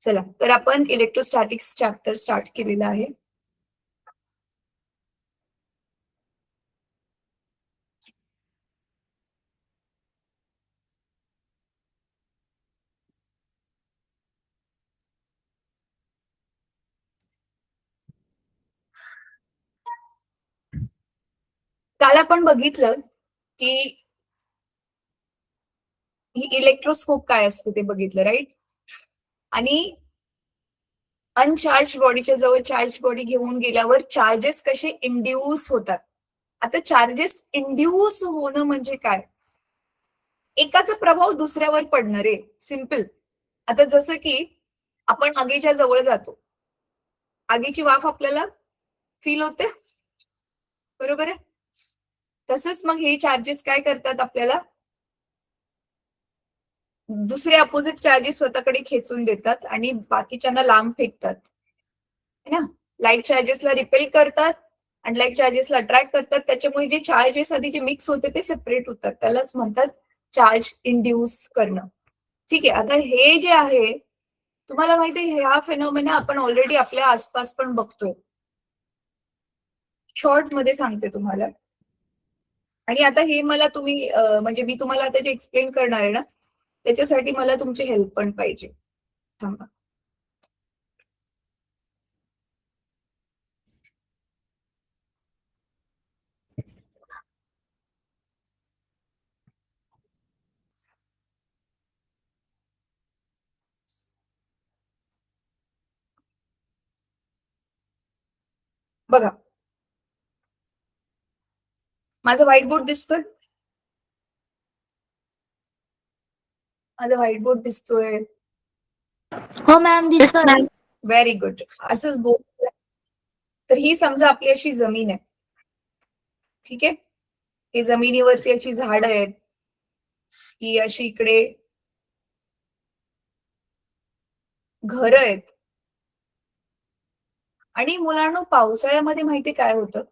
चला तर आपण इलेक्ट्रोस्टॅटिक्स चॅप्टर स्टार्ट केलेला आहे. काल आपण बघितलं की ही इलेक्ट्रोस्कोप काय असते ते बघितलं, राईट? आणि अनचार्ज बॉडीच्या जवळ चार्ज बॉडी घेऊन गेल्यावर चार्जेस कसे इंड्यूस होतात. आता चार्जेस इंड्यूस होणं म्हणजे काय? एकाचा प्रभाव दुसऱ्यावर पडणार आहे, सिंपल. आता जसं की आपण आगीच्या जवळ जातो, आगीची वाफ आपल्याला फील होते, बरोबर आहे? तसंच मग हे चार्जेस काय करतात, आपल्याला दुसरे अपोजिट चार्जेस स्वतःकडे खेचून देतात आणि बाकीच्यांना लांब फेकतात, है ना? लाईट चार्जेसला रिपेल करतात आणि लाईट चार्जेसला अट्रॅक्ट करतात. त्याच्यामुळे जे चार्जेस आधी जे मिक्स होते ते सेपरेट होतात, त्यालाच म्हणतात चार्ज इंड्यूस करणं. ठीक आहे. आता हे जे आहे, तुम्हाला माहिती आहे हा फेनॉमेना आपण ऑलरेडी आपल्या आसपास पण बघतोय. शॉर्ट मध्ये सांगते तुम्हाला. आणि आता हे मला तुम्ही म्हणजे मी तुम्हाला आता जे एक्सप्लेन करणार आहे ना, त्याच्यासाठी मला तुमची हेल्प पण पाहिजे. थांबा. बघा, माझा व्हाईट बोर्ड दिसतोय? माझा व्हाईट बोर्ड दिसतोय? हो मॅम, दिसतोय. Very good. असंच बोल. तर ही समजा आपली अशी जमीन आहे, ठीक आहे? ही जमिनीवरती अशी झाडं आहेत, ही अशी इकडे घरं आहेत. आणि मुलांनो, पावसाळ्यामध्ये माहिती काय होतं?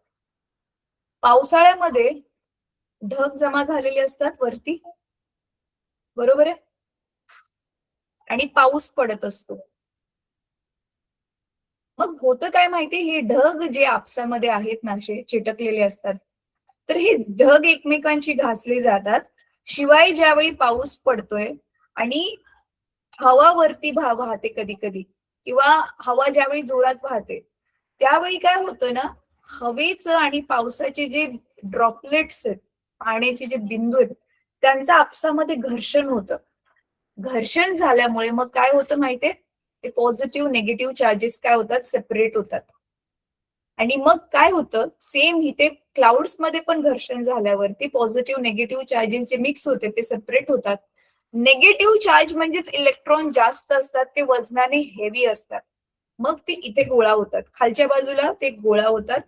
पावसाळ्यामध्ये ढग जमा झालेले असतात वरती, बरोबर आहे? आणि पाऊस पडत असतो. मग होतं काय माहिती, हे ढग जे आपसामध्ये आहेत ना, असे चिटकलेले असतात, तर हे ढग एकमेकांशी घासले जातात. शिवाय ज्यावेळी पाऊस पडतोय आणि हवा वरती वाहते कधी कधी, किंवा हवा ज्यावेळी जोरात वाहते, त्यावेळी काय होतं ना, हवेचं आणि पावसाचे जे ड्रॉपलेट्स आहेत, पाण्याचे जे बिंदू आहेत, त्यांचं आपसामध्ये घर्षण होतं. घर्षण झाल्यामुळे मग काय होतं माहितीये, ते पॉझिटिव्ह निगेटिव्ह चार्जेस काय होतात, सेपरेट होतात. आणि मग काय होतं, सेम इथे क्लाउड्स मध्ये पण घर्षण झाल्यावरती पॉझिटिव्ह निगेटिव्ह चार्जेस जे मिक्स होते ते सेपरेट होतात. निगेटिव्ह चार्ज म्हणजेच इलेक्ट्रॉन जास्त असतात, ते वजनाने हेवी असतात, मग ते इथे गोळा होतात. खालच्या बाजूला ते गोळा होतात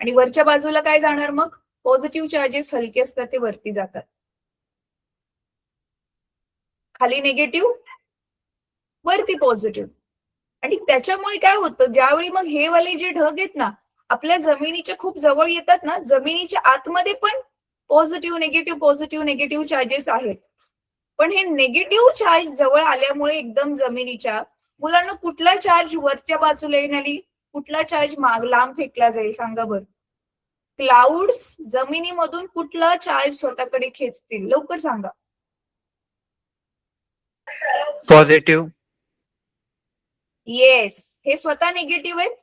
आणि वरच्या बाजूला काय जाणार, मग पॉझिटिव्ह चार्जेस हलके असतात ते वरती जातात, खाली निगेटिव्ह, वरती पॉझिटिव्ह. आणि त्याच्यामुळे काय होतं, ज्यावेळी मग हे वाले जे ढग आहेत ना, आपल्या जमिनीच्या खूप जवळ येतात ना, जमिनीच्या आतमध्ये पण पॉझिटिव्ह निगेटिव्ह चार्जेस आहेत. पण हे निगेटिव्ह चार्ज जवळ आल्यामुळे एकदम जमिनीच्या, मुलांना कुठला चार्ज वरच्या बाजूला येईल आणि कुठला चार्ज लांब फेकला जाईल, सांगा बरं? क्लाउड्स जमिनीमधून कुठला चार्ज स्वतःकडे खेचतील, लवकर सांगा. पॉझिटिव्ह. येस, हे स्वतः निगेटिव्ह आहेत,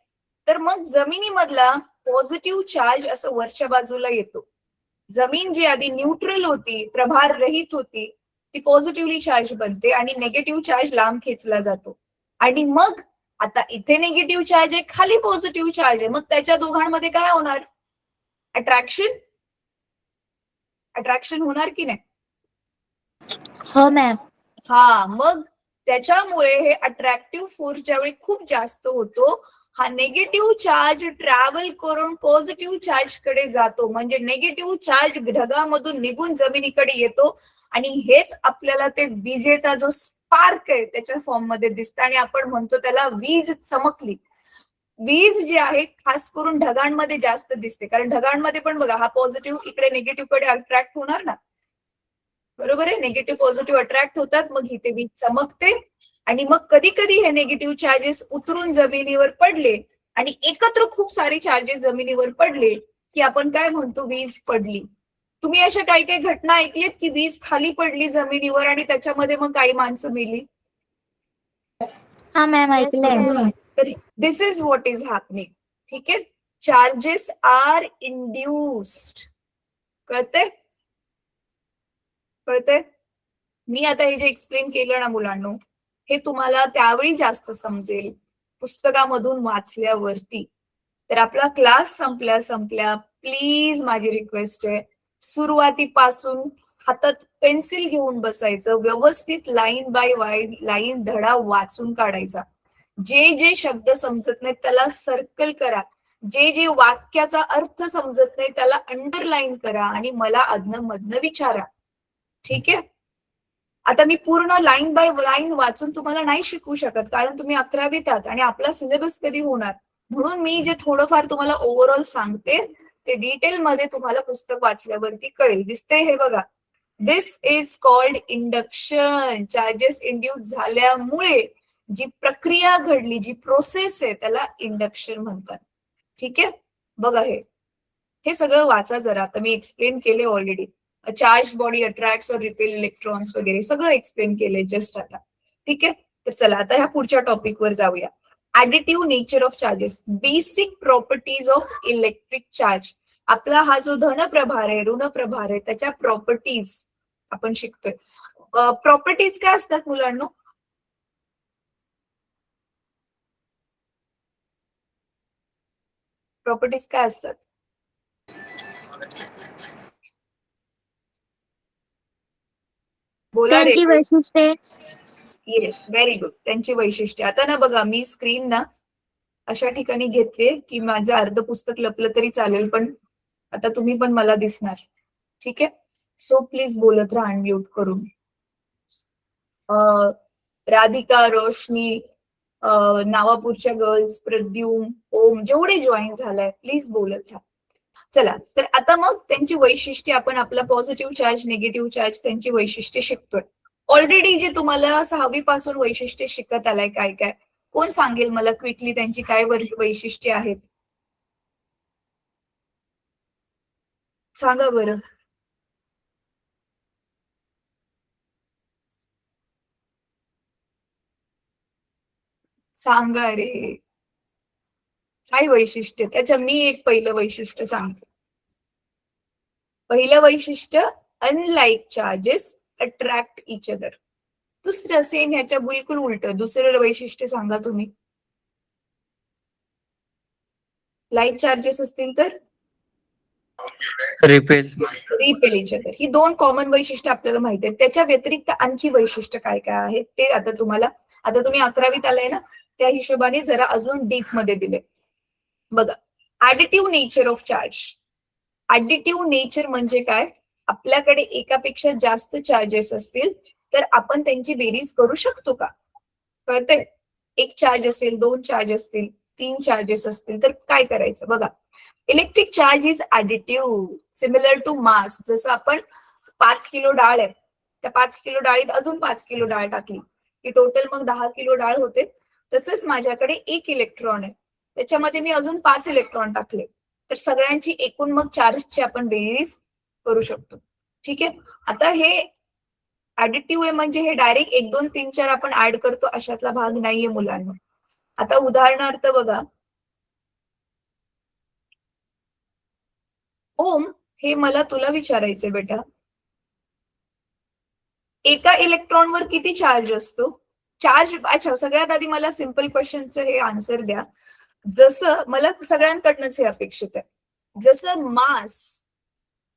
तर मग जमिनीमधला पॉझिटिव्ह चार्ज असं वरच्या बाजूला येतो. जमीन जी आधी न्यूट्रल होती, प्रभार रहित होती, ती पॉझिटिव्हली चार्ज बनते आणि निगेटिव्ह चार्ज लांब खेचला जातो. आणि मग आता इथे निगेटिव्ह चार्ज आहे, खाली पॉझिटिव्ह चार्ज आहे, मग त्याच्या दोघांमध्ये काय होणार, अट्रॅक्शन. अट्रॅक्शन होणार की नाही? हो मॅम. हा, मग त्याच्यामुळे हे अट्रॅक्टिव्ह फोर्स ज्यावेळी खूप जास्त होतो, हा निगेटिव्ह चार्ज ट्रॅव्हल करून पॉझिटिव्ह चार्ज कडे जातो, म्हणजे निगेटिव्ह चार्ज ढगामधून निघून जमिनीकडे येतो. आणि हेच आपल्याला ते विजेचा जो स्पार्क आहे त्याच्या फॉर्म मध्ये दिसतं, आणि आपण म्हणतो त्याला वीज चमकली. वीज जी आहे खास करून ढगांमध्ये जास्त दिसते, कारण ढगांमध्ये पण बघा, हा पॉझिटिव्ह इकडे निगेटिव्ह कडे अट्रॅक्ट होणार ना, बरोबर आहे. निगेटिव्ह पॉझिटिव्ह अट्रॅक्ट होतात, मग इथे वीज चमकते आणि मग कधी कधी हे निगेटिव्ह चार्जेस उतरून जमिनीवर पडले आणि एकत्र खूप सारे चार्जेस जमिनीवर पडले की आपण काय म्हणतो, वीज पडली. तुम्ही अशा काही काही घटना ऐकलीत की वीज खाली पडली जमिनीवर आणि त्याच्यामध्ये मग काही माणसं मेली? हा मॅम ऐकलंय. तर this is what is happening. ठीक आहे. Charges are induced. कळते? कळते? मी आता हे जे एक्सप्लेन केलं ना मुलांनो, हे तुम्हाला त्यावेळी जास्त समजेल पुस्तकामधून वाचल्यावरती. तर आपला क्लास संपल्या प्लीज माझी रिक्वेस्ट आहे, सुरुवातीपासून हातात पेन्सिल घेऊन बसायचं, व्यवस्थित लाईन बाय लाईन धडा वाचून काढायचा. जे जे शब्द समजत नाहीत त्याला सर्कल करा, जे जे वाक्याचा अर्थ समजत नाही त्याला अंडरलाईन करा आणि मला अधनं मधनं विचारा. ठीक आहे. आता मी पूर्ण लाईन बाय लाईन वाचून तुम्हाला नाही शिकवू शकत, कारण तुम्ही 11वीत आहात आणि आपला सिलेबस कधी होणार. म्हणून मी जे थोडंफार तुम्हाला ओव्हरऑल सांगते ते डिटेल मध्ये तुम्हाला पुस्तक वाचल्यावरती कळेल. दिसते हे बघा, this is called induction. Charges induce झाल्यामुळे जी प्रक्रिया घडली, जी प्रोसेस आहे त्याला इंडक्शन म्हणतात. ठीक आहे. बघा हे सगळं वाचा जरा. आता मी एक्सप्लेन केले ऑलरेडी. चार्ज बॉडी अट्रॅक्ट्स और रिपेल इलेक्ट्रॉन्स वगैरे सगळं एक्सप्लेन केलंय जस्ट आता. ठीक आहे. तर चला आता ह्या पुढच्या टॉपिक वर जाऊया. Additive nature of charges, basic properties of electric charge. आपला हा जो धन प्रभार आहे, ऋण प्रभार आहे, त्याच्या प्रॉपर्टीज आपण शिकतोय. प्रॉपर्टीज काय असतात मुलांनो? प्रॉपर्टीज काय असतात? बोला रे. त्यांची वैशिष्ट्ये. Yes, very good. त्यांची वैशिष्ट्ये. आता ना बघा, मी स्क्रीन ना अशा ठिकाणी घेतले की माझं अर्ध पुस्तक लपलं तरी चालेल, पण आता तुम्ही पण मला दिसणार. ठीक आहे. सो प्लीज बोलत राहा अनम्यूट करून. राधिका, रोशनी, नावापूरच्या गर्ल्स, प्रद्युम, ओम, जेवढे जॉईन झालाय प्लीज बोलत राहा. चला, तर आता मग त्यांची वैशिष्ट्ये आपण आपला पॉझिटिव्ह चार्ज, निगेटिव्ह चार्ज त्यांची वैशिष्ट्ये शिकतोय. ऑलरेडी जे तुम्हाला 6वी पासून वैशिष्ट्ये शिकत आलाय काय काय, कोण सांगेल मला क्विकली त्यांची काय वैशिष्ट्ये आहेत? सांगा बरं. सांगा रे, काय वैशिष्ट्य त्याच्या? मी एक पहिलं वैशिष्ट्य सांगते. पहिलं वैशिष्ट्य, unlike charges attract each other. दुसरं सेम ह्याच्या बिलकुल उलट, दुसरं वैशिष्ट्य सांगा तुम्ही. लाईक चार्जेस असतील तर रिपेल इच अदर. ही दोन कॉमन वैशिष्ट्य आपल्याला माहिती आहेत. त्याच्या व्यतिरिक्त आणखी वैशिष्ट्य काय काय आहेत ते आता तुम्ही 11वीत आलाय ना, त्या हिशोबाने जरा अजून डीप मध्ये दिले. बघा, additive nature of charge. Additive nature म्हणजे काय? आपल्याकडे एकापेक्षा जास्त चार्जेस असतील तर आपण त्यांची बेरीज करू शकतो का? कळतंय? एक चार्ज असेल, 2 चार्ज असतील, 3 चार्जेस असतील तर काय करायचं? बघा, electric charge is additive similar to mass. जसं आपण 5 किलो डाळ आहे, त्या 5 किलो डाळीत अजून 5 किलो डाळ टाकली की टोटल मग 10 किलो डाळ होते. तसंच माझ्याकडे 1 इलेक्ट्रॉन आहे, त्याच्यामध्ये मी अजून 5 इलेक्ट्रॉन टाकले तर सगळ्यांची एकूण मग चार्जची आपण बेरीज करू शकतो. ठीक आहे. आता हे ऍडिटिव्ह आहे म्हणजे हे डायरेक्ट 1 2 3 4 आपण ऍड करतो अशातला भाग नाहीये मुलांना. आता उदाहरणार्थ बघा, ओम, हे मला तुला विचारायचंय बेटा, एका इलेक्ट्रॉनवर किती चार्ज असतो? चार्ज, अच्छा, सगळ्यात आधी मला सिंपल क्वेश्चनचं हे आन्सर द्या. जसं मला सगळ्यांकडनंच हे अपेक्षित आहे, जसं मास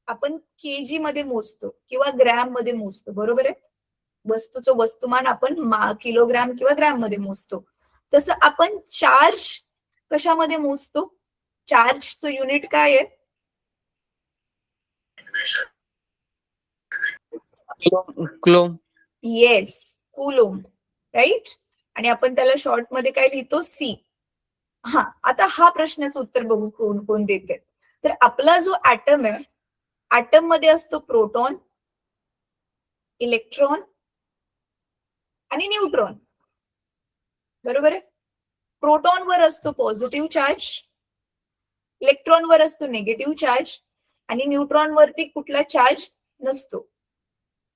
आपण केजी मध्ये मोजतो किंवा ग्रॅम मध्ये मोजतो, बरोबर आहे? वस्तूचं वस्तुमान आपण किलोग्रॅम किंवा ग्रॅम मध्ये मोजतो, तसं आपण चार्ज कशामध्ये मोजतो? चार्जचं युनिट काय आहे? क्लोम. Yes, coulomb, right. आणि आपण त्याला शॉर्ट मध्ये काय लिहितो? सी. हा, आता हा प्रश्नाचं उत्तर बघू कोण कोण देते. तर आपला जो ऍटम आहे, ऍटम मध्ये असतो प्रोटॉन, इलेक्ट्रॉन आणि न्यूट्रॉन. बरोबर आहे. प्रोटॉनवर असतो पॉझिटिव्ह चार्ज, इलेक्ट्रॉनवर असतो निगेटिव्ह चार्ज आणि न्यूट्रॉनवरती कुठला चार्ज नसतो.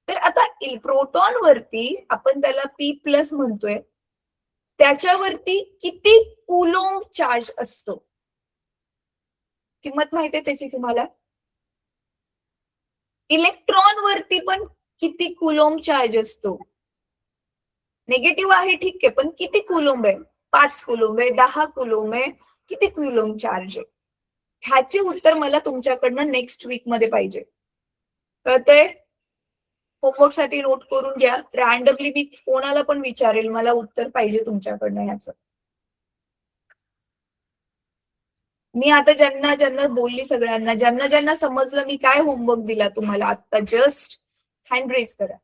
तर आता प्रोटॉन वरती आपण त्याला P प्लस म्हणतोय, त्याच्यावरती किती कुलोम्ब चार्ज असतो? किंमत माहिती आहे त्याची तुम्हाला? इलेक्ट्रॉन वरती पण किती कुलोम्ब चार्ज असतो? निगेटिव्ह आहे ठीक आहे, पण किती कुलोम्ब आहे? 5 कुलोम्ब आहे, 10 कुलोम्ब आहे, किती कुलोम्ब चार्ज आहे? ह्याचे उत्तर मला तुमच्याकडनं नेक्स्ट वीक मध्ये पाहिजे. कळतंय? होमवर्क साठी नोट करून घ्या. रॅन्डमली मी कोणाला पण विचारेल, मला उत्तर पाहिजे तुमच्याकडनं ह्याचं. मी आता ज्यांना ज्यांना बोलली सगळ्यांना, ज्यांना ज्यांना समजलं मी काय होमवर्क दिला तुम्हाला आता, जस्ट हँड रेज करा.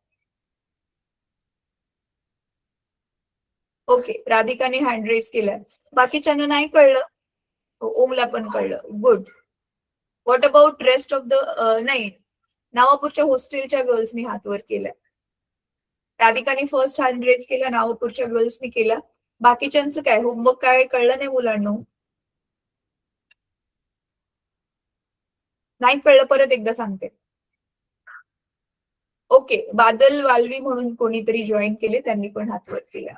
ओके, राधिकाने हँड रेज केलाय. बाकीच्यांना नाही कळलं? ओमला पण कळलं. Good. What about rest of the, नाही, नावापूरच्या हॉस्टेलच्या गर्ल्सनी हात वर केलाय. राधिकाने फर्स्ट हँड रेज केला, नावापूरच्या गर्ल्सनी केला. बाकीच्यांचं काय होमवर्क काय कळलं नाही मुलांना? नाही कळलं, परत एकदा सांगते. ओके, बादल वालवी म्हणून कोणीतरी जॉईन केले, त्यांनी पण हात वर केला.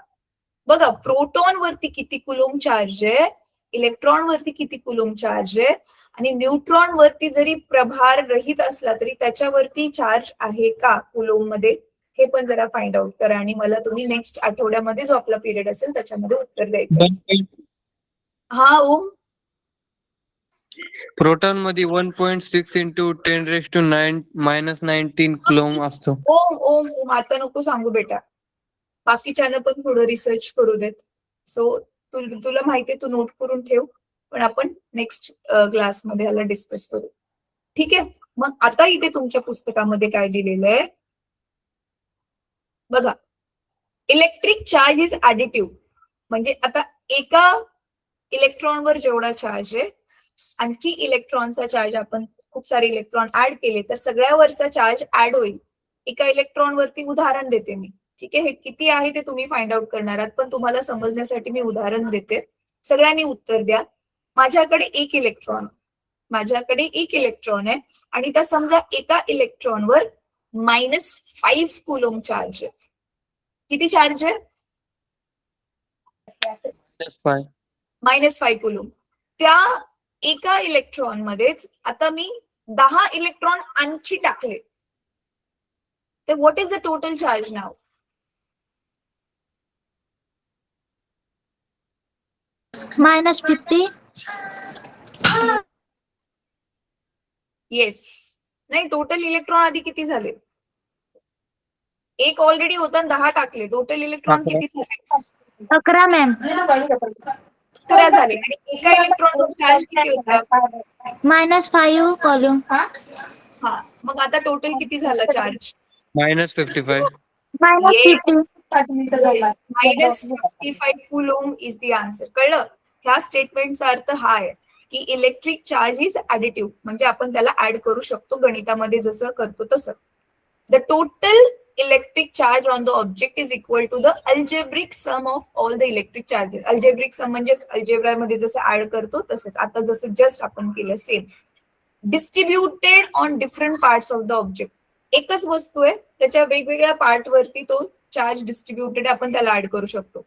बघा, प्रोटॉन वरती किती कुलोम्ब चार्ज आहे, इलेक्ट्रॉन वरती किती कुलोम्ब चार्ज आहे आणि न्यूट्रॉन वरती जरी प्रभार रहित असला तरी त्याच्यावरती चार्ज आहे का कुलोम्ब मध्ये, हे पण जरा फाइंड आउट करा आणि मला तुम्ही नेक्स्ट आठवड्यामध्ये जो आपला पिरियड असेल त्याच्यामध्ये उत्तर द्यायचं. हा ओम. प्रोटॉन मध्ये 1.6 इंटू 10⁻⁹ कुलोम्ब असतो. ओम ओम ओम आता नको सांगू बेटा, बाकीच्यानं पण थोडं रिसर्च करू देत. सो तुला माहितीये, तू नोट करून ठेव, पण आपण नेक्स्ट क्लासमध्ये ह्याला डिस्कस करू. ठीक आहे. मग आता इथे तुमच्या पुस्तकामध्ये काय दिलेलं आहे बघा, इलेक्ट्रिक चार्ज इज ऍडिटिव्ह. म्हणजे आता एका इलेक्ट्रॉनवर जेवढा चार्ज आहे, आणखी इलेक्ट्रॉनचा चार्ज आपण खूप सारे इलेक्ट्रॉन ऍड केले तर सगळ्यावरचा चार्ज ऍड होईल. एका इलेक्ट्रॉनवरती उदाहरण देते मी. ठीक आहे, हे किती आहे ते तुम्ही फाइंड आउट करणार आहात, पण तुम्हाला समजण्यासाठी मी उदाहरण देते. सगळ्यांनी उत्तर द्या. माझ्याकडे एक इलेक्ट्रॉन आहे आणि त्या समजा एका इलेक्ट्रॉनवर -5 कुलोम्ब चार्ज आहे. किती चार्ज आहे? -5 कुलोम्ब. त्या एका इलेक्ट्रॉन मध्येच आता मी 10 इलेक्ट्रॉन आणखी टाकले, तर what is the total charge now? -50. Yes. नाही, टोटल इलेक्ट्रॉन आधी किती झाले? एक ऑलरेडी होता, 10 टाकले, टोटल इलेक्ट्रॉन किती झाले? 11 मॅम. 11 झाले. आणि एका इलेक्ट्रॉनवर चार्ज किती होता? -5 कॉलम. हा, मग आता टोटल किती झाला charge? -55. -55 coulomb is the answer. कळलं? ह्या स्टेटमेंटचा अर्थ हा आहे की इलेक्ट्रिक चार्ज इज ऍडिटिव्ह, म्हणजे आपण त्याला ऍड करू शकतो गणितामध्ये जसं करतो तसं. The total electric charge on the object is equal to the algebraic sum of all the electric charges. Algebraic sum म्हणजेच अल्जेब्रामध्ये जसं ऍड करतो तसंच, आता जसं जस्ट आपण केलं same. Distributed on different parts of the object. एकच वस्तू आहे, त्याच्या वेगवेगळ्या पार्ट वरती तो चार्ज डिस्ट्रीब्युटेड, आपण त्याला ऍड करू शकतो.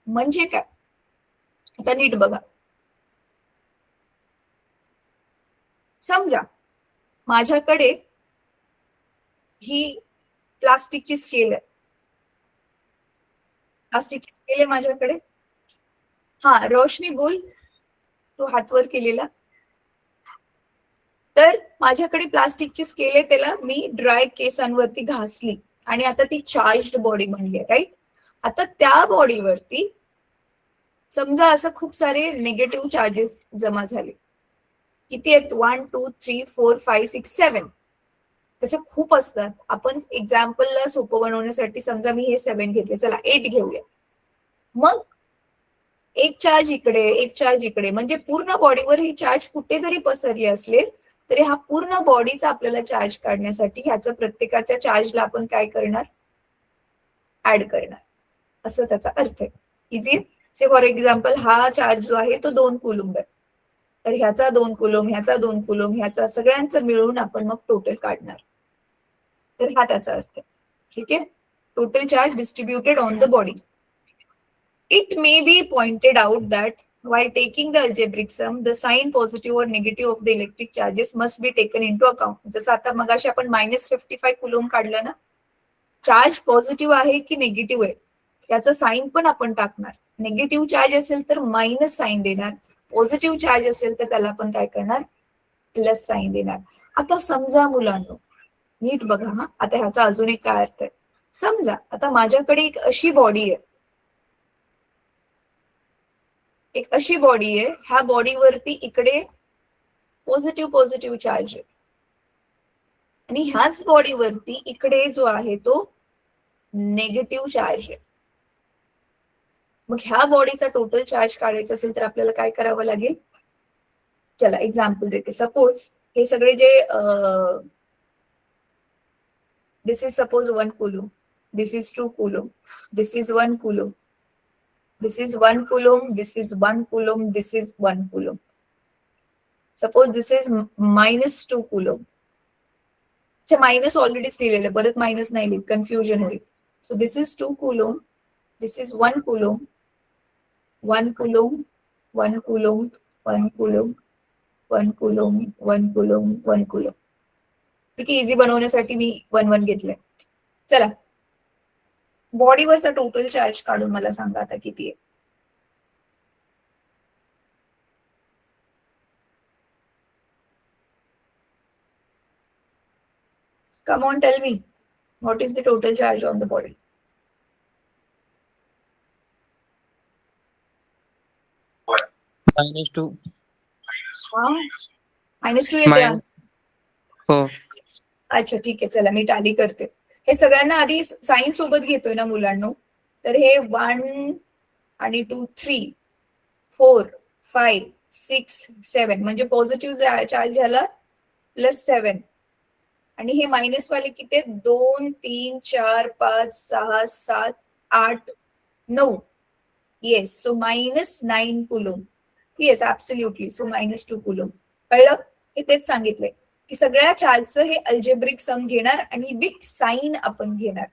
म्हणजे काय? आता नीट बघा. समजा माझ्याकडे ही प्लास्टिकची स्केल आहे. माझ्याकडे. हा, रोशनी बोल, तो हातवर केलेला. तर माझ्याकडे प्लास्टिकची स्केल आहे, त्याला मी ड्राय केसांवरती घासली आणि आता ती चार्ज्ड बॉडी बनली आहे, राईट? आता त्या बॉडीवरती समजा असं खूप सारे निगेटिव्ह चार्जेस जमा झाले. किती आहेत? 1 2 3 4 5 6 7. तसे खूप असतात. आपण एक्झाम्पलला सोपं बनवण्यासाठी समजा मी हे 7 घेतले, चला 8 घेऊया. मग एक चार्ज इकडे, एक चार्ज इकडे, म्हणजे पूर्ण बॉडीवर ही चार्ज कुठे जरी पसरली असले तरी हा पूर्ण बॉडीचा आपल्याला चार्ज काढण्यासाठी ह्याचं प्रत्येकाच्या चार्जला आपण काय करणार, ऍड करणार, असं त्याचा अर्थ आहे. इझी. से फॉर एक्झाम्पल हा चार्ज जो आहे तो 2 कुलूम आहे, तर ह्याचा 2 कुलूम, ह्याचा 2 कुलूम, ह्याचा सगळ्यांचं मिळून आपण मग टोटल काढणार. तर हा त्याचा अर्थ आहे. ठीक आहे. Total charge distributed on the body. It may be pointed out that while taking the algebraic sum, the sign positive or negative of the electric charges must be taken into account. जसं आता मगाशी आपण -55 कुलूम काढलं ना, charge positive आहे की negative आहे त्याचं साईन पण आपण टाकणार. निगेटिव्ह चार्ज असेल तर मायनस साईन देणार, पॉझिटिव्ह चार्ज असेल तर त्याला आपण काय करणार, प्लस साईन देणार. आता समजा मुलांनो, नीट बघा हा, आता ह्याचा अजून एक काय अर्थ आहे. समजा आता माझ्याकडे एक अशी बॉडी आहे, एक अशी बॉडी आहे, ह्या बॉडीवरती इकडे पॉझिटिव्ह चार्ज आहे आणि ह्याच बॉडीवरती इकडे जो आहे तो नेगेटिव्ह चार्ज आहे. मग ह्या बॉडीचा टोटल चार्ज काढायचा असेल तर आपल्याला काय करावं लागेल. चला एक्झाम्पल देते. सपोज हे सगळे जे this is suppose 1 coulomb, this is 2 coulomb, this is 1 coulomb, this is 1 coulomb, this is 1 coulomb, this is 1 coulomb. Suppose this is -2 coulomb. अच्छा, मायनस ऑलरेडीच लिहिलेलं, परत मायनस नाही लिहित, कन्फ्युजन होईल. So this is 2 coulomb, this is 1 coulomb, 1 coulomb, 1 coulomb, 1 coulomb, 1 coulomb, 1 coulomb, 1 coulomb. ठीक आहे, easy बनवण्यासाठी मी 1 घेतलंय. चला, बॉडीवरचा टोटल चार्ज काढून मला सांगा आता किती आहे. Come on, tell me, what is the total charge on the body? -2. -2 येते. हो. अच्छा ठीक आहे, चला मी टॅली करते. हे सगळ्यांना आधी साइन सोबत घेतोय ना मुलांनो. तर हे 1 आणि 2 3 4 5 6 7 म्हणजे पॉझिटिव्ह चार्ज झाला +7 आणि हे मायनस वाले किती आहेत, 2 3 4 5 6 7 8 9. Yes, so -9 coulomb. Yes, absolutely. So -2 coulomb. कळलं? हे तेच सांगितलंय की सगळ्या चार्जचं हे अल्जेब्रिक सम घेणार आणि विथ साइन आपण घेणार.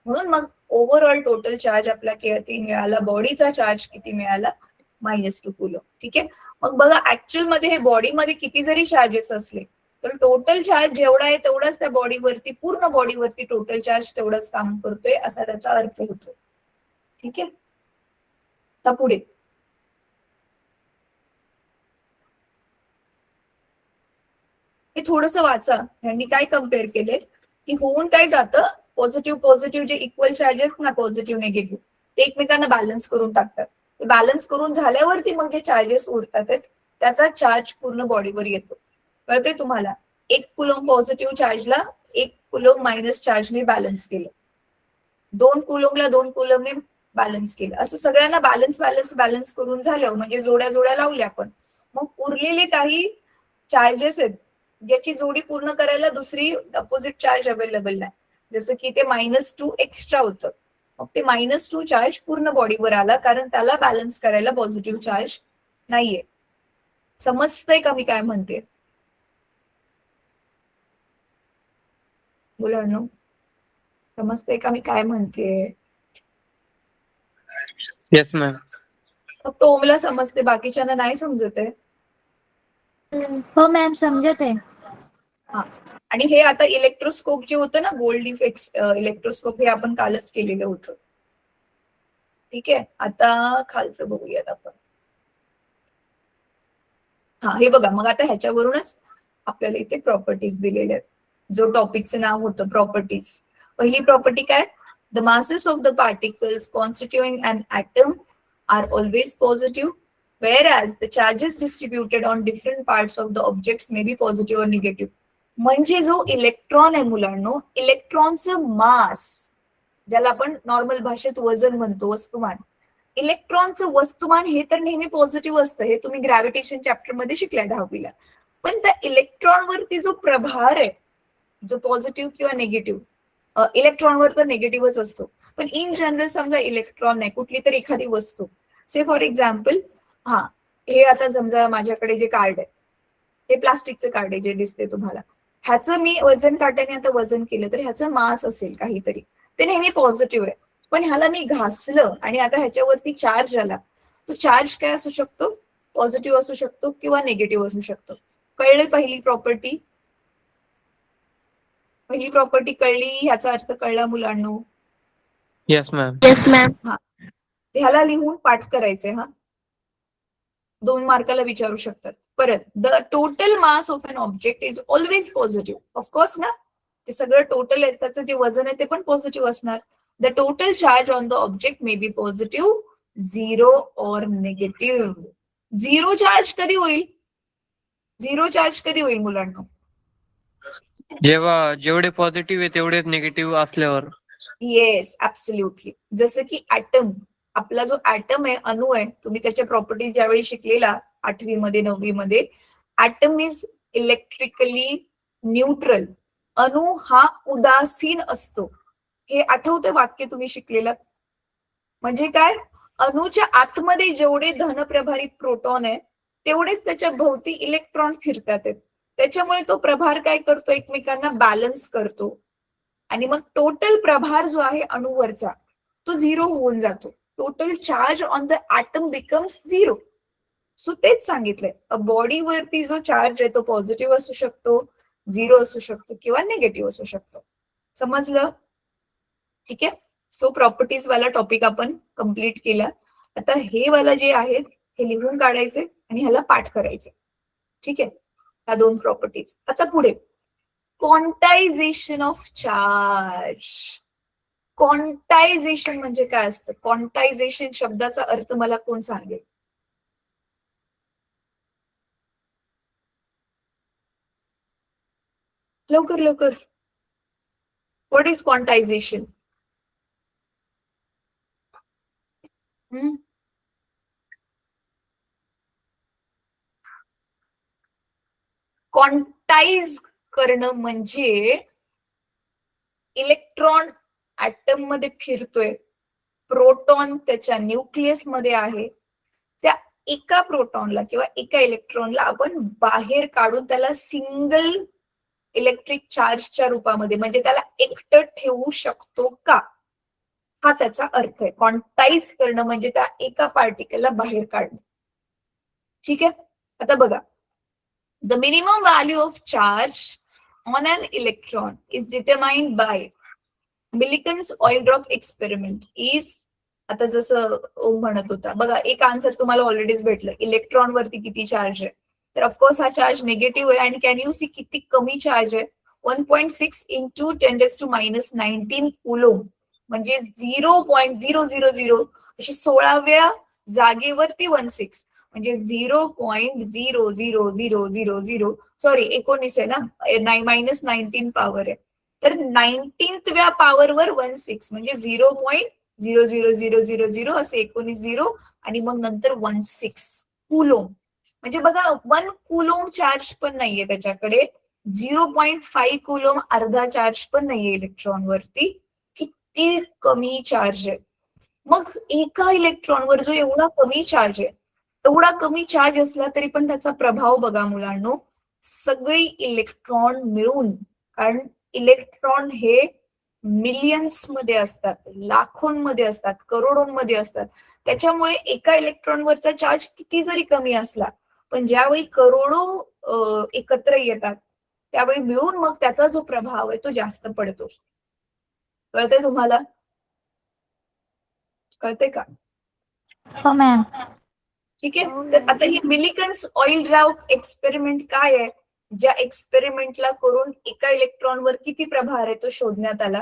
म्हणून मग ओव्हरऑल टोटल चार्ज आपला किती मिळाला, बॉडीचा चार्ज किती मिळाला, -2 कुलूम. ठीक आहे. मग बघा ऍक्च्युअल मध्ये हे बॉडीमध्ये किती जरी चार्जेस असले तर टोटल चार्ज जेवढा आहे तेवढाच त्या बॉडीवरती, पूर्ण बॉडीवरती टोटल चार्ज तेवढंच काम करतोय असा त्याचा अर्थ होतो. ठीक आहे. आता पुढे हे थोडस वाचा. यांनी काय कम्पेअर केले की होऊन काय जातं, पॉझिटिव्ह जे इक्वल चार्जेस ना, पॉझिटिव्ह निगेटिव्ह, ते एकमेकांना बॅलन्स करून टाकतात. ते बॅलन्स करून झाल्यावरती मग जे चार्जेस उरतात त्याचा चार्ज पूर्ण बॉडीवर येतो. कळते तुम्हाला? 1 कुलम पॉझिटिव्ह चार्जला 1 कुलम मायनस चार्जने बॅलन्स केलं, 2 कुलमला 2 कुलमने बॅलन्स केलं, असं सगळ्यांना बॅलन्स करून झालं म्हणजे जोड्या लावल्या आपण. मग उरलेले काही चार्जेस आहेत ज्याची जोडी पूर्ण करायला दुसरी अपोजिट चार्ज अवेलेबल नाही, जसं की ते -2 एक्स्ट्रा होतं. मग ते -2 चार्ज पूर्ण बॉडीवर आला कारण त्याला बॅलन्स करायला पॉझिटिव्ह चार्ज नाहीये. समजतंय का मी काय म्हणते मुलांनो? समजतंय का मी काय म्हणते? Yes ma'am. फक्त ओमला समजते, बाकीच्यांना नाही समजत आहे. हो मॅम, समजत आहे. हा, आणि हे आता इलेक्ट्रोस्कोप जे होतं ना, गोल्ड इफेक्ट इलेक्ट्रोस्कोप, हे आपण कालच केलेलं होतं. ठीक आहे. आता खालचं बघूयात आपण. हा, हे बघा, मग आता ह्याच्यावरूनच आपल्याला इथे प्रॉपर्टीज दिलेल्या आहेत. जो टॉपिकचं नाव होतं प्रॉपर्टीज. पहिली प्रॉपर्टी काय, the masses of the particles constituting an atom are always positive, whereas the charges distributed on different parts of the objects may be positive or negative. म्हणजे जो इलेक्ट्रॉन आहे मुलांनो, इलेक्ट्रॉनचं मास, ज्याला आपण नॉर्मल भाषेत वजन म्हणतो, वस्तुमान, इलेक्ट्रॉनचं वस्तुमान हे तर नेहमी पॉझिटिव्ह असतं. हे तुम्ही ग्रॅव्हिटेशन चॅप्टर मध्ये शिकलाय 10वीला. पण त्या इलेक्ट्रॉनवरती जो प्रभार आहे, जो पॉझिटिव्ह किंवा निगेटिव्ह, इलेक्ट्रॉनवर तर निगेटिव्हच असतो, पण इन जनरल समजा इलेक्ट्रॉन नाही, कुठली तरी एखादी वस्तू, से फॉर एक्झाम्पल, हा हे आता समजा माझ्याकडे जे कार्ड आहे, हे प्लास्टिकचं कार्ड आहे जे दिसते तुम्हाला, ह्याचं मी वजन काट्याने आता वजन केलं तर ह्याचं मास असेल काहीतरी, ते नेहमी पॉझिटिव्ह आहे. पण ह्याला मी घासलं आणि आता ह्याच्यावरती चार्ज आला, तो चार्ज काय असू शकतो, पॉझिटिव्ह असू शकतो किंवा निगेटिव्ह असू शकतो. कळली पहिली प्रॉपर्टी? पहिली प्रॉपर्टी कळली, ह्याचा अर्थ कळला मुलांनो? Yes ma'am. Yes ma'am. हा, ह्याला लिहून पाठ करायचे. हा, 2 मार्काला विचारू शकतात. परत, the total mass of an object is always positive. Of course ना, ते सगळं टोटल आहे, त्याचं जे वजन आहे ते पण पॉझिटिव्ह असणार. The total charge on the object may be positive, 0 और निगेटिव्ह. 0 चार्ज कधी होईल? 0 चार्ज कधी होईल मुलांना? जेव्हा जेवढे पॉझिटिव्ह आहे तेवढेच निगेटिव्ह असल्यावर. Yes, absolutely. जसं की ऍटम, आपला जो ऍटम आहे, अणु आहे, तुम्ही त्याच्या प्रॉपर्टी ज्यावेळी शिकलेला 8वी मध्ये 9वी मध्ये, ऍटम इज इलेक्ट्रिकली न्यूट्रल. अणु हा उदासीन असतो. हे आठवतं वाक्य तुम्ही शिकलेलं? म्हणजे काय, अणुच्या आतमध्ये जेवढे धनप्रभारित प्रोटॉन आहे तेवढेच त्याच्या भोवती इलेक्ट्रॉन फिरतात आहेत. त्याच्यामुळे तो प्रभार काय करतो, एकमेकांना बॅलन्स करतो आणि मग टोटल प्रभार जो आहे अणुवरचा तो 0 होऊन जातो. Total charge on the atom becomes 0. So तेच सांगितलंय, अ बॉडीवरती जो चार्ज आहे तो पॉझिटिव्ह असू शकतो, 0 असू शकतो किंवा निगेटिव्ह असू शकतो. समजलं? ठीक आहे. सो प्रॉपर्टीज वाला टॉपिक आपण कम्प्लीट केला. आता हे वाला जे आहेत हे लिहून काढायचे आणि ह्याला पाठ करायचे. ठीक आहे, ह्या 2 प्रॉपर्टीज. आता पुढे, क्वांटायझेशन ऑफ चार्ज. क्वांटायझेशन म्हणजे काय असतं? क्वांटायझेशन शब्दाचा अर्थ मला कोण सांगेल? लवकर लवकर. What is quantization? क्वांटाईज करणं म्हणजे इलेक्ट्रॉन ऍटम मध्ये फिरतोय, प्रोटॉन त्याच्या न्यूक्लियस मध्ये आहे, त्या एका प्रोटॉनला किंवा एका इलेक्ट्रॉनला आपण बाहेर काढून त्याला सिंगल इलेक्ट्रिक चार्जच्या रूपामध्ये, म्हणजे त्याला एकटं ठेवू शकतो का, हा त्याचा अर्थ आहे. क्वांटाईज करणं म्हणजे त्या एका पार्टिकलला बाहेर काढणं. ठीक आहे. आता बघा, the minimum value of charge on an electron is determined by Millikan's oil drop experiment is, आता जसं ओम म्हणत होता बघा, एक आन्सर तुम्हाला ऑलरेडीच भेटलं, इलेक्ट्रॉन वरती किती चार्ज आहे, तर ऑफकोर्स हा चार्ज निगेटिव्ह आहे. आणि कॅन यू सी किती कमी चार्ज आहे, 1.6 इंटू 10⁻⁹ कुलोम, म्हणजे 0.000 अशी 16व्या जागेवरती 16, म्हणजे 0.00000, सॉरी 19 आहे ना, -19 पॉवर आहे, तर 19व्या पॉवरवर 16 म्हणजे 0.00000 असे 19 0 आणि मग नंतर 16 कुलोम. म्हणजे बघा 1 कुलोम चार्ज पण नाहीये त्याच्याकडे, 0.5 कुलोम अर्धा चार्ज पण नाहीये इलेक्ट्रॉन वरती. किती कमी चार्ज आहे. मग एका इलेक्ट्रॉनवर जो एवढा कमी चार्ज आहे, एवढा कमी चार्ज असला तरी पण त्याचा प्रभाव बघा मुलांनो, सगळी इलेक्ट्रॉन मिळून, कारण इलेक्ट्रॉन हे मिलियन्स मध्ये असतात, लाखोंमध्ये असतात, करोडोंमध्ये असतात. त्याच्यामुळे एका इलेक्ट्रॉनवरचा चार्ज किती जरी कमी असला, पण ज्यावेळी करोडो एकत्र येतात त्यावेळी मिळून मग त्याचा जो प्रभाव आहे तो जास्त पडतो. कळतंय तुम्हाला? कळतंय का? हो मॅम. ठीक आहे. तर आता ही मिलिकन्स ऑइल ड्रॉप एक्सपेरिमेंट काय आहे, ज्या एक्सपेरिमेंटला करून एका इलेक्ट्रॉनवर किती प्रभार आहे तो शोधण्यात आला,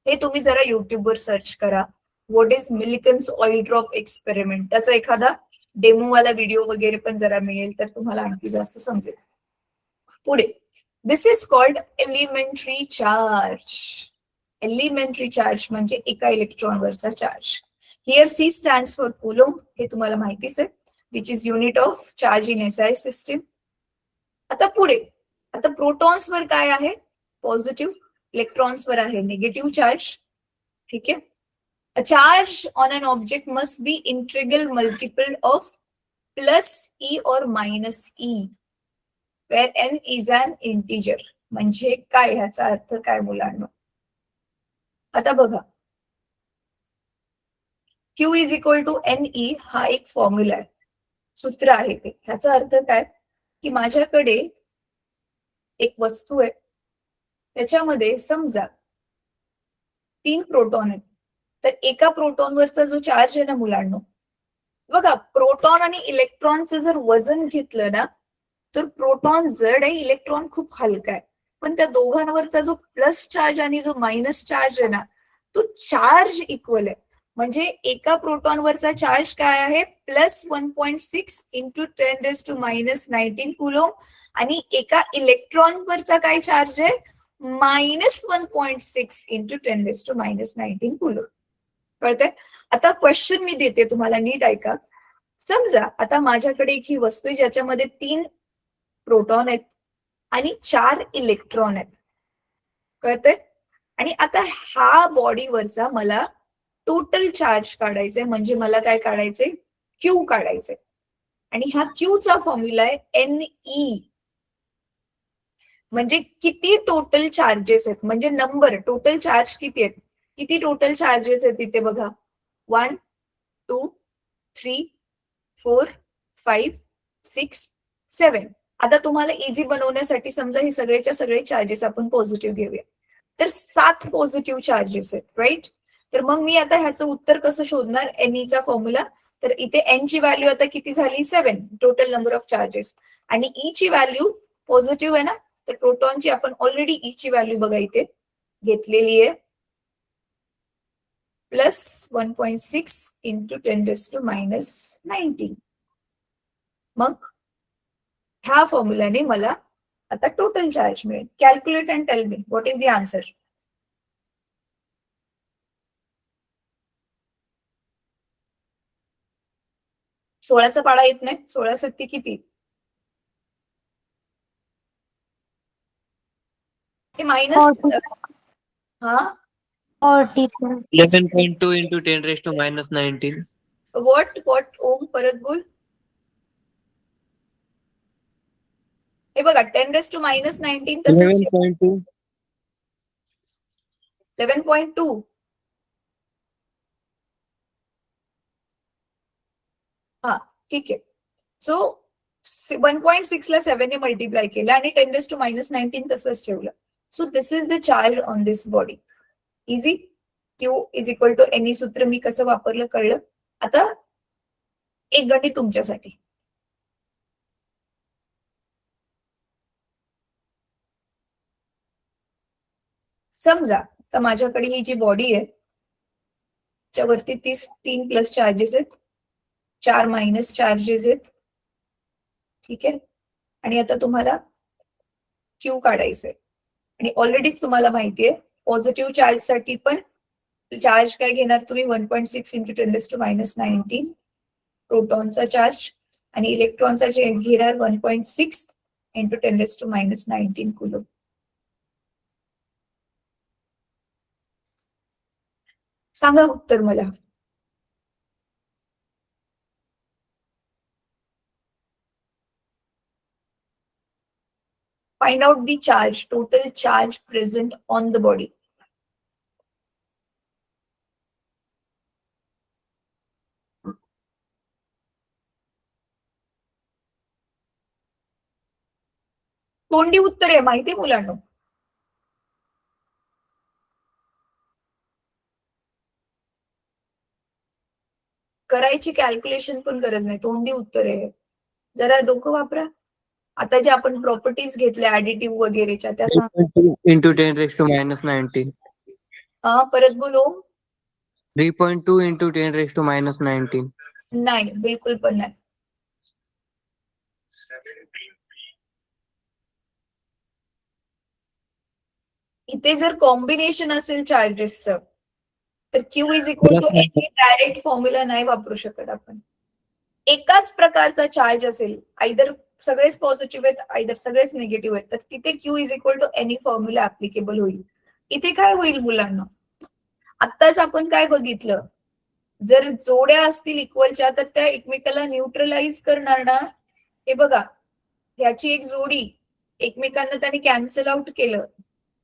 हे तुम्ही जरा युट्यूबवर सर्च करा. What is Millikan's oil drop experiment, त्याचा एखादा डेमोवाला व्हिडिओ वगैरे पण जरा मिळेल तर तुम्हाला आणखी जास्त समजेल. पुढे, this is called elementary charge. Elementary charge म्हणजे एका इलेक्ट्रॉनवरचा charge. Here C stands for coulomb, हे तुम्हाला माहितीच आहे, which is unit of charge in SI system. आता पुढे, आता प्रोटॉन्सवर काय आहे? पॉझिटिव्ह. इलेक्ट्रॉन्सवर आहे निगेटिव्ह चार्ज. ठीक आहे. A charge on an object must be integral multiple of plus E or minus E where N is an integer. म्हणजे काय, ह्याचा अर्थ काय मुलांना? आता बघा, Q is equal to N E हा एक फॉर्म्युला आहे, सूत्र आहे ते. ह्याचा अर्थ काय की माझ्याकडे एक वस्तू आहे, त्याच्यामध्ये समजा 3 प्रोटॉन आहेत. तर एका प्रोटॉनवरचा जो चार्ज आहे ना मुलांना, बघा प्रोटॉन आणि इलेक्ट्रॉनचं जर वजन घेतलं ना, तर प्रोटॉन जड आहे, इलेक्ट्रॉन खूप हलका आहे. पण त्या दोघांवरचा जो प्लस चार्ज आणि जो मायनस चार्ज आहे ना, तो चार्ज इक्वल आहे. म्हणजे एका प्रोटॉनवरचा चार्ज काय आहे? Plus 1.6 into 10⁻⁻19 coulomb. आणि एका इलेक्ट्रॉनवरचा काय चार्ज आहे? Minus 1.6 into 10⁻⁻19 coulomb. कळतंय? आता क्वेश्चन मी देते तुम्हाला, नीट ऐका. समजा आता माझ्याकडे एक ही वस्तू आहे ज्याच्यामध्ये 3 प्रोटॉन आहेत आणि 4 इलेक्ट्रॉन आहेत. कळतंय? आणि आता हा बॉडीवरचा मला टोटल चार्ज काढायचंय, म्हणजे मला काय काढायचंय? क्यू काढायचंय. आणि ह्या क्यूचा फॉर्म्युला आहे एन ई. म्हणजे किती टोटल चार्जेस आहेत, म्हणजे नंबर, टोटल चार्ज किती आहेत, किती टोटल चार्जेस आहेत इथे बघा. 1 2 3 4 5 6 7. आता तुम्हाला इझी बनवण्यासाठी समजा हे सगळेच्या सगळे चार्जेस आपण पॉझिटिव्ह घेऊया, तर 7 पॉझिटिव्ह चार्जेस आहेत, राईट? तर मग मी आता ह्याचं उत्तर कसं शोधणार? एनईचा फॉर्म्युला. तर इथे एन ची व्हॅल्यू आता किती झाली? 7, टोटल नंबर ऑफ चार्जेस. आणि ई ची व्हॅल्यू पॉझिटिव्ह आहे ना, तर प्रोटॉनची आपण ऑलरेडी ई ची व्हॅल्यू बघा इथे घेतलेली आहे, प्लस 1.6 इंटू 10⁻⁻19. मग ह्या फॉर्म्युलाने मला आता टोटल चार्ज मिळेल. Calculate and tell me what is the answer. सोळाचा पाडा येत नाही, 16 सत्ती किती? हे मायनस. 40. हा 42. 11.2 into 10⁻⁻19. व्हॉट ओम, परत बोल. हे बघा 10⁻⁻19 तसंच 11.2. 11.2. हा ठीक आहे. सो 1.6 ला 7 ने मल्टिप्लाय केलं आणि 10⁻⁻19 तसंच ठेवलं. So this is the charge on this body. Easy. Q is equal to NE सूत्र मी कसं वापरलं कळलं. आता एक गणित तुमच्यासाठी. समजा तर माझ्याकडे ही जी बॉडी आहे त्याच्यावरती 3 प्लस चार्जेस आहेत, 4 मायनस चार्जेस आहेत. ठीक आहे. आणि आता तुम्हाला क्यू काढायचंय. आणि ऑलरेडीच तुम्हाला माहितीये पॉझिटिव्ह चार्ज साठी पण चार्ज काय घेणार तुम्ही? 1.6 इंटू 10⁻⁻19 प्रोटॉनचा चार्ज. आणि इलेक्ट्रॉनचा घेणार 1.6 इंटू 10⁻⁻19 कुलोम. सांगा उत्तर मला. Find out the charge, total charge present on the body. तोंडी उत्तर आहे माहितीये मुलांना. करायची कॅल्क्युलेशन पण गरज नाही, तोंडी उत्तर आहे. जरा डोकं वापरा. आता जे आपण प्रॉपर्टीज घेतल्या ऍडिटिव्ह वगैरेच्या त्या सांग. 3.2 into 10⁻⁻19. परत बोलो. 3.2 into 10⁻⁻19. नाही, बिलकुल पण नाही. इथे जर कॉम्बिनेशन असेल चार्जेसचं तर Q is equal to NE direct formula नाही वापरू शकत आपण. एकाच प्रकारचा चार्ज असेल, आयदर सगळेच पॉझिटिव्ह आहेत, आयदर सगळेच निगेटिव्ह आहेत, तर तिथे Q is equal to NE formula applicable होईल. इथे काय होईल मुलांना, आत्ताच आपण काय बघितलं, जर जोड्या असतील इक्वलच्या तर त्या एकमेकाला न्यूट्रलाइज करणार ना. हे बघा, ह्याची एक जोडी एकमेकांना त्याने कॅन्सल आउट केलं,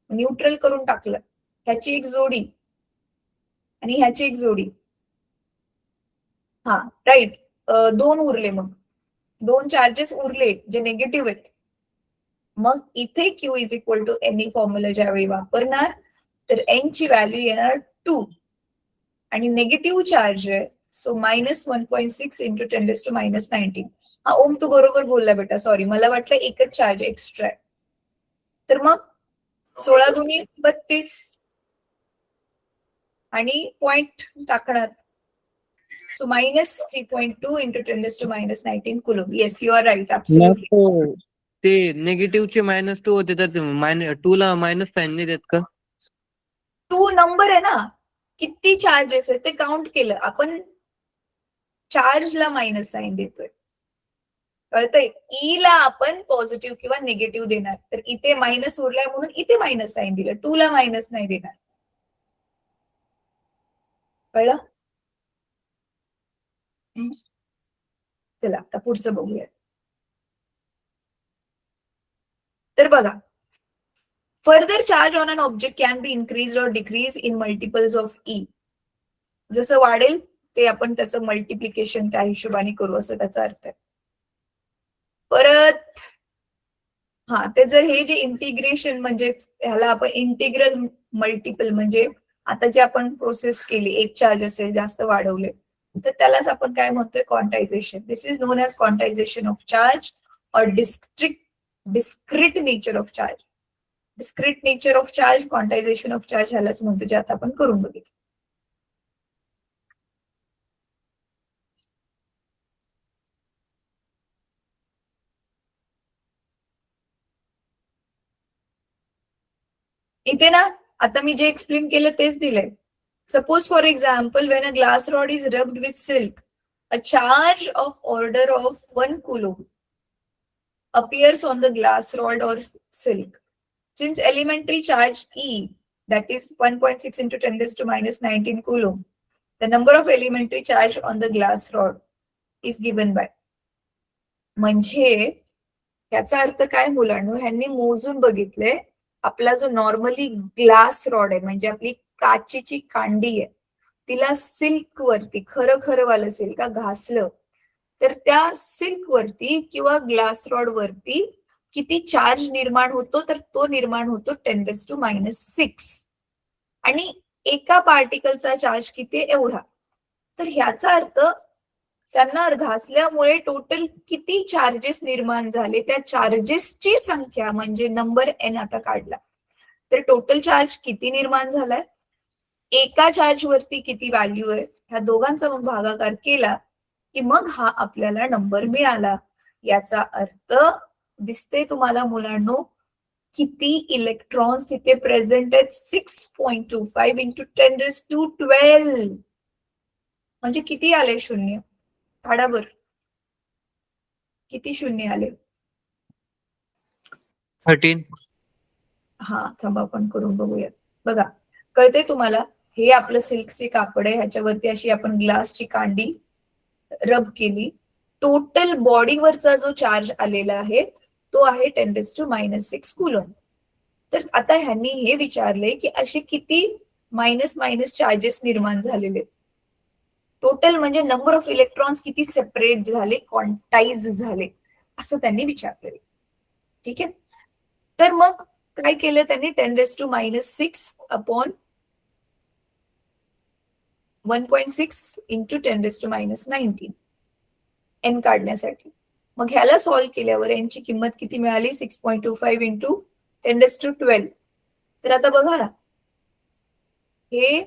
न्यूट्रल करून टाकलं. ह्याची एक जोडी आणि ह्याची एक जोडी, हा राईट, दोन उरले, मग दोन चार्जेस उरले जे निगेटिव्ह आहेत. मग इथे Q is equal to NE formula ज्यावेळी वापरणार तर एन ची व्हॅल्यू येणार 2 आणि निगेटिव्ह चार्ज आहे, सो -1.6 इंटू 10⁻19. हा ओम तू बरोबर बोलला बेटा, सॉरी मला वाटलं एकच चार्ज एक्स्ट्रा आहे. तर मग 16 दुनी 32 आणि पॉइंट टाकणार, so -3.2 into 10⁻19 coulomb. Yes, you are right, absolutely. ते निगेटिव्हचे -2 होते तर ते -2 ला मायनस साईन नाही देत का? 2 नंबर आहे ना, किती चार्जेस आहेत ते काउंट केलं आपण, चार्जला मायनस साईन देतोय, कळतंय. ई ला आपण पॉझिटिव्ह किंवा निगेटिव्ह देणार, तर इथे मायनस उरलाय म्हणून इथे मायनस साईन दिलं, 2 ला मायनस नाही देणार. कळलं? चला आता पुढचं बघूया. तर बघा, further charge on an object can be increase or decrease in multiples of E. जसं वाढेल ते आपण त्याचं मल्टिप्लिकेशन त्या हिशोबाने करू, असं त्याचा अर्थ आहे. परत हा, ते जर हे जे इंटिग्रेशन म्हणजे ह्याला आपण इंटिग्रल मल्टिपल, म्हणजे आता जे आपण प्रोसेस केली, एक चार्ज असेल जास्त वाढवले तर त्यालाच आपण काय म्हणतोय, quantization. This is known as quantization of charge or discrete nature of charge. Discrete nature of charge, quantization of charge ह्यालाच म्हणतो, जे आता आपण करून बघितलं. इथे ना आता मी जे एक्सप्लेन केलं तेच दिलंय. Suppose, for example, when a glass rod is rubbed with silk, a charge of order of 1 coulomb appears on the glass rod or silk. Since elementary charge E, that is 1.6 into 10⁻19 coulomb, the number of elementary charge on the glass rod is given by. म्हणजे याचा अर्थ काय मुलांनो, ह्यांनी मोजून बघितले, आपला जो नॉर्मली ग्लास रॉड आहे म्हणजे आपली काचेची कांडी आहे, तिला सिल्क वरती, खरं वालं सिल्क का घासलं तर त्या सिल्क वरती किंवा ग्लास रॉड वरती किती चार्ज निर्माण होतो, तर तो निर्माण होतो 10⁻6 आणि एका पार्टिकलचा चार्ज किती, एवढा. तर ह्याचा अर्थ त्यांना घासल्यामुळे टोटल किती चार्जेस निर्माण झाले, त्या चार्जेसची संख्या म्हणजे नंबर एन आता काढला, तर टोटल चार्ज किती निर्माण झालाय, एका चार्ज वरती किती व्हॅल्यू आहे, ह्या दोघांचा मग भागाकार केला की मग हा आपल्याला नंबर मिळाला. याचा अर्थ दिसते तुम्हाला मुलांनो, किती इलेक्ट्रॉन्स तिथे प्रेझेंट आहेत, 6.25 इंटू 10⁻12. म्हणजे किती आले शून्य, काढाबर किती शून्य आले, 13. हा थांबा आपण करून बघूयात. बघा, कळते तुम्हाला, हे आपलं सिल्कचे कापड आहे, ह्याच्यावरती अशी आपण ग्लासची कांडी रब केली, टोटल बॉडीवरचा जो चार्ज आलेला आहे तो आहे 10⁻6 कुलम. तर आता ह्यांनी हे विचारले की असे किती मायनस मायनस चार्जेस निर्माण झालेले, टोटल म्हणजे नंबर ऑफ इलेक्ट्रॉन्स किती सेपरेट झाले, क्वांटाइज झाले, असं त्यांनी विचारले. ठीक आहे, तर मग काय केलं त्यांनी, 10⁻6 अपॉन 1.6 इंटू 10⁻19 एन काढण्यासाठी. मग ह्याला सॉल्व्ह केल्यावर एनची किंमत किती मिळाली, 6.25 इंटू 10⁻12. तर आता बघा ना, हे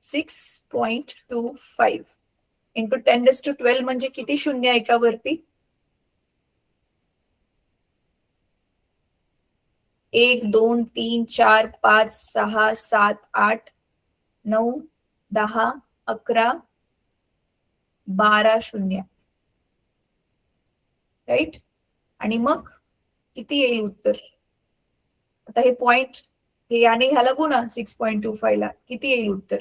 6.25 इंटू 10⁻12 म्हणजे किती शून्य एकावरती, 1 2 3 4 5 6 7 8 9 10 11 12 शून्य, राईट. आणि मग किती येईल उत्तर? आता हे पॉइंट हे याने ह्याला गुणा 6.25 ला, किती येईल उत्तर?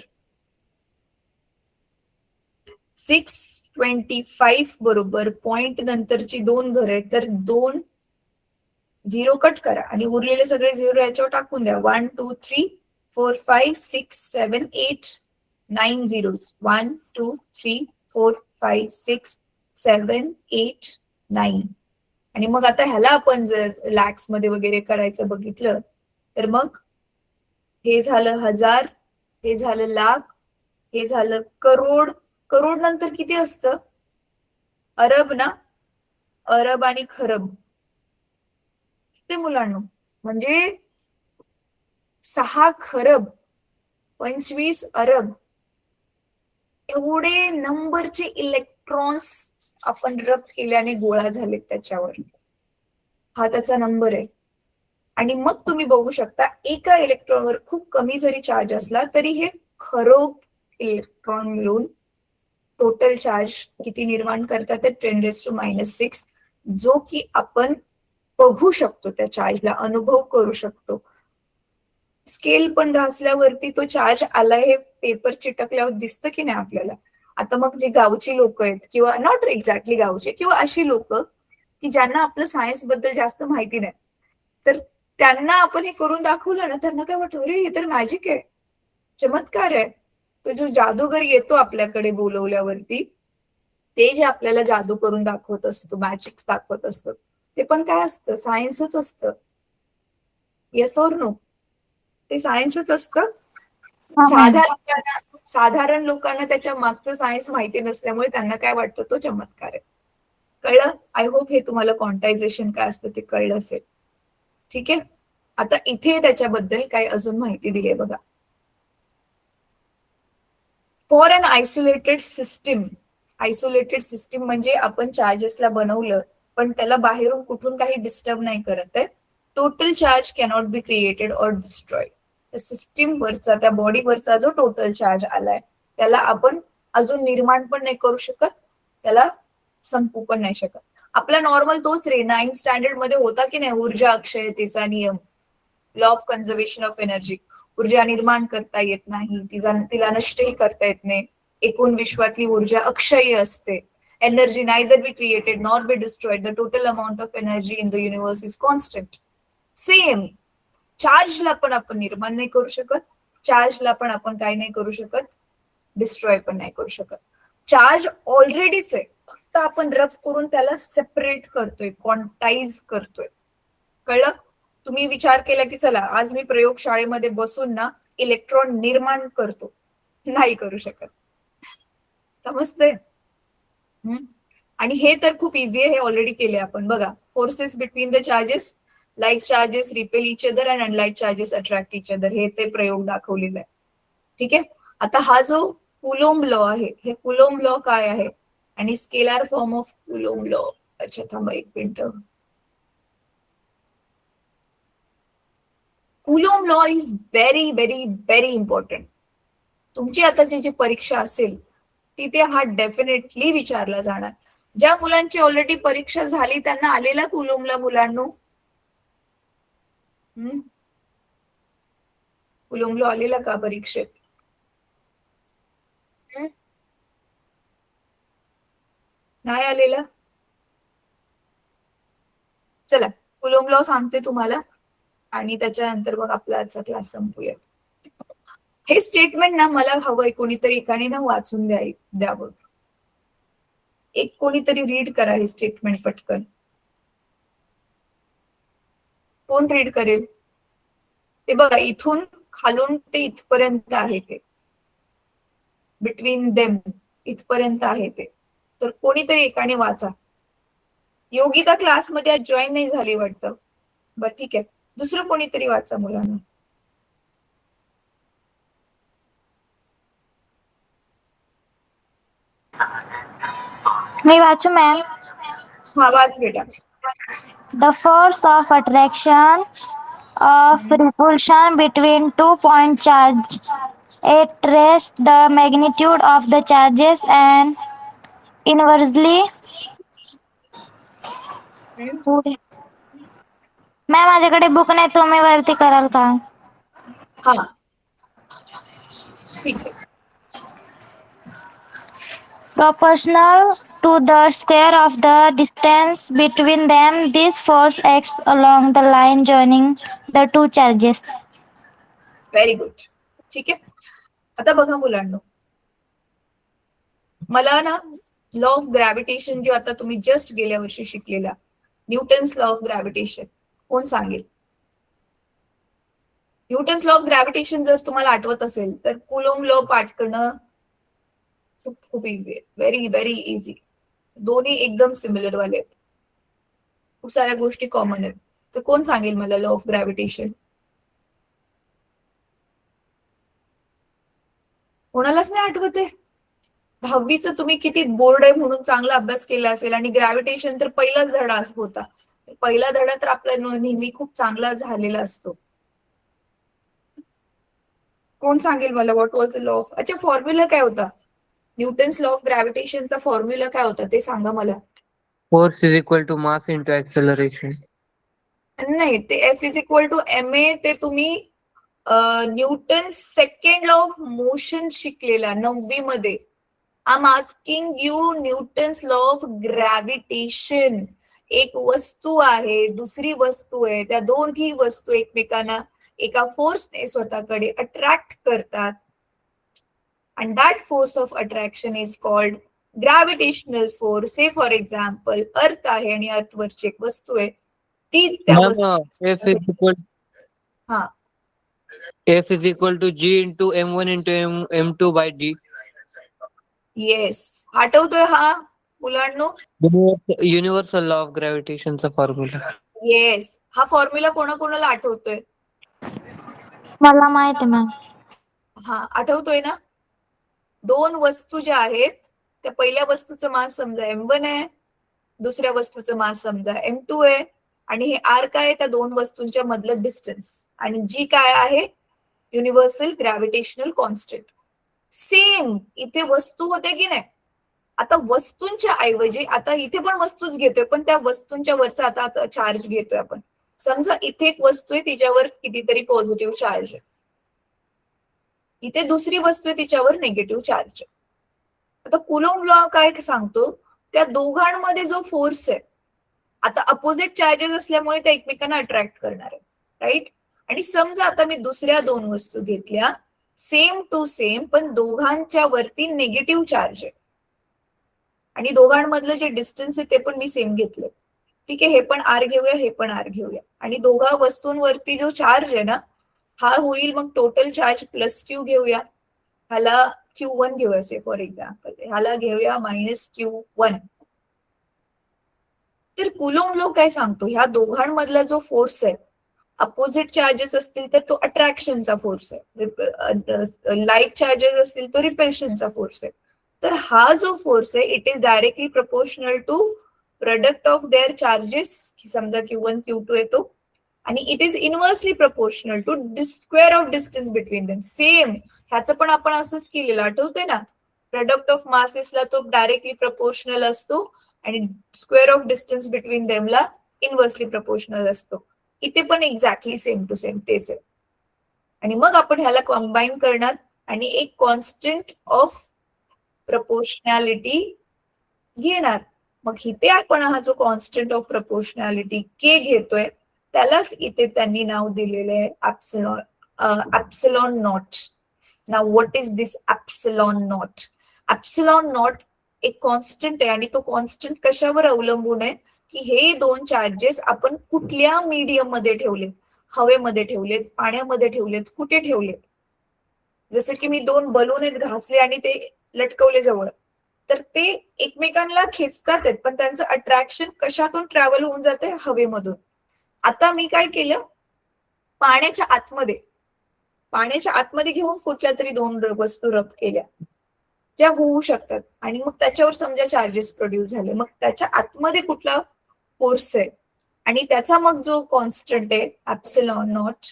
625 बरोबर पॉइंट नंतरची 2 घरे, तर 2 झिरो कट करा आणि उरलेले सगळे झिरो याच्यावर टाकून द्या. 1 2 3 4 5 6 7 8 9 झिरोज. 1 2 3 4 5 6 7 8 9. आणि मग आता ह्याला आपण जर लॅक्स मध्ये वगैरे करायचं बघितलं तर मग हे झालं हजार, हे झालं लाख, हे झालं करोड. करोड नंतर किती असतं? अरब ना. अरब आणि खरब. किती मुलांना? म्हणजे 6 खरब 25 अरब एवढे नंबरचे इलेक्ट्रॉन्स आपण रब केल्याने गोळा झालेत त्याच्यावर. हा त्याचा नंबर आहे. आणि मग तुम्ही बघू शकता एका इलेक्ट्रॉनवर खूप कमी जरी चार्ज असला तरी हे खरब इलेक्ट्रॉन मिळून टोटल चार्ज किती निर्माण करतात? 10⁻⁻⁶, जो की आपण बघू शकतो, त्या चार्जला अनुभव करू शकतो. स्केल पण घासल्यावरती तो चार्ज आला हे पेपर चिटकल्यावर दिसतं की नाही आपल्याला. आता मग जे गावची लोक आहेत किंवा नॉट एक्झॅक्टली गावचे किंवा अशी लोक की ज्यांना आपलं सायन्स बद्दल जास्त माहिती नाही, तर त्यांना आपण हे करून दाखवलं ना, त्यांना काय वाटतं, अरे हे तर मॅजिक आहे, चमत्कार आहे. तो जो जादूगर येतो आपल्याकडे बोलवल्यावरती, ते जे आपल्याला जादू करून दाखवत असतो, मॅजिक दाखवत असतं, ते पण काय असतं? सायन्सच असतं. Yes or no? ते सायन्सच असतं. साधारण लोकांना त्याच्या मागचं सायन्स माहिती नसल्यामुळे त्यांना काय वाटतं, तो चमत्कार आहे. कळलं? आय होप हे तुम्हाला क्वांटायझेशन काय असतं ते कळलं असेल. ठीक आहे. आता इथे त्याच्याबद्दल काही अजून माहिती दिली आहे बघा. For an isolated system. Isolated system म्हणजे आपण चार्जेसला बनवलं पण त्याला बाहेरून कुठून काही डिस्टर्ब नाही करत आहे. Total charge cannot be created or destroyed. तर सिस्टीम वरचा, त्या बॉडीवरचा जो टोटल चार्ज आलाय त्याला आपण अजून निर्माण पण नाही करू शकत, त्याला संपू पण नाही शकत. आपला नॉर्मल तोच रे 9th स्टँडर्ड मध्ये होता की नाही, ऊर्जा अक्षयतेचा नियम, law of conservation of energy. ऊर्जा निर्माण करता येत नाही, तिला नष्टही करता येत नाही. एकूण विश्वातली ऊर्जा अक्षय असते. Energy neither be created nor be destroyed. The total amount of energy in the universe is constant. Same चार्जला पण आपण निर्माण नाही करू शकत, चार्जला पण आपण काय नाही करू शकत, डिस्ट्रॉय पण नाही करू शकत. चार्ज ऑलरेडीच आहे, फक्त आपण रब करून त्याला सेपरेट करतोय, क्वांटाईज करतोय. कळलं? तुम्ही विचार केला की चला आज मी प्रयोगशाळेमध्ये बसून ना इलेक्ट्रॉन निर्माण करतो, नाही करू शकत. समजते? आणि हे तर खूप इझी आहे, हे ऑलरेडी केले आपण. बघा, forces between the charges, like charges repel each other and unlike charges attract each other, हे ते प्रयोग दाखवलेला आहे. ठीक आहे. आता हा जो कुलोम्ब लॉ आहे, हे कुलोम्ब लॉ काय आहे आणि scalar form of coulomb law. अच्छा थांबा एक minute. Coulomb law is very very very important. तुमची आताची जी परीक्षा असेल तिथे हा डेफिनेटली विचारला जाणार. ज्या मुलांची ऑलरेडी परीक्षा झाली त्यांना आलेला कुलोम्बला मुलांनो? कुलोम्ब लॉ आलेला का परीक्षेत? नाही आलेला? चला कुलोम्ब लॉ सांगते तुम्हाला आणि त्याच्यानंतर मग आपला आजचा क्लास संपूया. हे स्टेटमेंट ना मला हवंय कोणीतरी एकाने ना वाचून द्यावं. एक कोणीतरी रीड करा हे स्टेटमेंट पटकन. कोण रीड करेल? ते बघा, इथून खालून ते इथपर्यंत आहे, ते बिटवीन देम इथपर्यंत आहे ते. तर कोणीतरी एकाने वाचा. योगिता क्लासमध्ये आज जॉईन नाही झाली वाटतं. बरं ठीक आहे, दुसरं कोणीतरी वाचा मुलांना. मी वाचू मॅम? हा वाच बेटा. The force of attraction of repulsion between 2-point charge. It raises the magnitude of the charges and inversely पुढे मॅम माझ्याकडे बुक नाही, तुम्ही वरती कराल का? हा ठीक आहे. Proportional to the square of the distance between them, this force acts along the line joining the two charges. Very good. ठीक आहे. आता बघा मुलांनो, मला ना लॉ ऑफ ग्रॅव्हिटेशन जो आता तुम्ही जस्ट गेल्या वर्षी शिकलेला न्यूटन्स लॉ ऑफ ग्रॅव्हिटेशन कोण सांगेल? न्यूटन्स लॉ ऑफ ग्रॅव्हिटेशन जर तुम्हाला आठवत असेल तर कुलोम लॉ पाठ करणं खूप इझी आहे. Very very easy. दोन्ही एकदम सिमिलर वाले आहेत. खूप साऱ्या गोष्टी कॉमन आहेत. तर कोण सांगेल मला लॉ ऑफ ग्रॅव्हिटेशन? कोणालाच नाही आठवत आहे? 10वीचं तुम्ही किती बोर्ड आहे म्हणून चांगला अभ्यास केला असेल आणि ग्रॅव्हिटेशन तर पहिलाच धडा होता. पहिला धडा तर आपला नेहमी खूप चांगला झालेला असतो. कोण सांगेल मला what was the law of? अच्छा, फॉर्म्युला काय होता न्यूटन्स लॉ ऑफ ग्रॅव्हिटेशनचा? फॉर्म्युला काय होता ते सांगा मला. Force is equal to mass into acceleration. नाही, ते F is equal to MA ते तुम्ही Newton second law of motion शिकलेला 9वी मध्ये. I am asking you Newton's law of gravitation. एक वस्तू आहे, दुसरी वस्तू आहे, त्या दोन्ही वस्तू एकमेकांना एका फोर्सने स्वतःकडे अट्रॅक्ट करतात. and that force of attraction is called gravitational force. say for example अर्थ आहे आणि अर्थवरची एक वस्तू आहे, ती त्या F is equal हा F is equal to G into M1 into M2 by D. Yes, आठवतोय हा मुलांनो? युनिव्हर्सल लॉ ऑफ ग्रॅव्हिटेशनचा फॉर्म्युला. येस, हा फॉर्म्युला कोणाकोणाला आठवतोय? मला माहित आहे मॅम. हा आठवतोय ना? दोन वस्तू ज्या आहेत त्या पहिल्या वस्तूचं मास समजा M1 आहे, दुसऱ्या वस्तूचं मास समजा M2 आहे, आणि हे R काय आहे? त्या दोन वस्तूंच्या मधलं डिस्टन्स. आणि G काय आहे? Universal gravitational constant. सेम इथे वस्तू होते की नाही? आता वस्तूंच्या ऐवजी आता इथे पण वस्तूच घेतोय, पण त्या वस्तूंच्या वरचा आता चार्ज घेतोय आपण. समजा इथे एक वस्तू आहे, तिच्यावर कितीतरी पॉझिटिव्ह चार्ज आहे. इथे दुसरी वस्तू आहे, तिच्यावर निगेटिव्ह चार्ज आहे. आता कुलोम लॉ काय सांगतो? त्या दोघांमध्ये जो फोर्स आहे, आता अपोजिट चार्जेस असल्यामुळे त्या एकमेकांना अट्रॅक्ट करणार आहे, राईट? आणि समजा आता मी दुसऱ्या दोन वस्तू घेतल्या सेम टू सेम, पण दोघांच्या वरती निगेटिव्ह चार्ज आहे आणि दोघांमधलं जे डिस्टन्स आहे ते पण मी सेम घेतलं. ठीक आहे, हे पण R घेऊया, हे पण R घेऊया, आणि दोघा वस्तूंवरती जो चार्ज आहे ना, हा होईल मग टोटल चार्ज प्लस Q घेऊया, ह्याला Q1 घेऊया से फॉर एक्झाम्पल, ह्याला घेऊया -Q1. तर कुलोम लॉ काय सांगतो? ह्या दोघांमधला जो फोर्स आहे, अपोजिट चार्जेस असतील तर तो अट्रॅक्शनचा फोर्स आहे, लाईक चार्जेस असतील तो रिपल्शनचा फोर्स आहे. तर हा जो फोर्स आहे it is directly proportional to product of their charges. समजा Q1 Q2 येतो, आणि it is inversely proportional to square of distance between them. Same ह्याचं पण आपण असंच केलेलं, आठवतंय ना? प्रोडक्ट ऑफ मासेसला तो डायरेक्टली प्रपोर्शनल असतो आणि स्क्वेअर ऑफ डिस्टन्स बिटवीन देमला इनव्हर्सली प्रपोर्शनल असतो. इथे पण एक्झॅक्टली सेम टू सेम तेच आहे. आणि मग आपण ह्याला कॉम्बाईन करणार आणि एक कॉन्स्टंट ऑफ प्रपोर्शनॅलिटी घेणार. मग इथे आपण हा जो कॉन्स्टंट ऑफ प्रपोर्शनॅलिटी K घेतोय, त्यालाच इथे त्यांनी नाव दिलेलं आहे epsilon not. Now what is this epsilon not? Epsilon not एक कॉन्स्टंट आहे, आणि तो कॉन्स्टंट कशावर अवलंबून आहे की हे दोन चार्जेस आपण कुठल्या मीडियम मध्ये ठेवलेत? हवेमध्ये ठेवलेत, पाण्यामध्ये ठेवलेत, कुठे ठेवलेत? जसं की मी दोन बलून आहेत घासले आणि ते लटकवले जवळ, तर ते एकमेकांना खेचतात आहेत, पण त्यांचं अट्रॅक्शन कशातून ट्रॅव्हल होऊन जाते? हवेमधून. आता मी काय केलं, पाण्याच्या आतमध्ये घेऊन कुठल्या तरी दोन वस्तू रब केल्या ज्या होऊ शकतात, आणि मग त्याच्यावर समजा चार्जेस प्रोड्यूस झाले. मग त्याच्या आतमध्ये कुठला फोर्स आहे आणि त्याचा मग जो कॉन्स्टंट आहे ऍप्सिलॉन नॉट,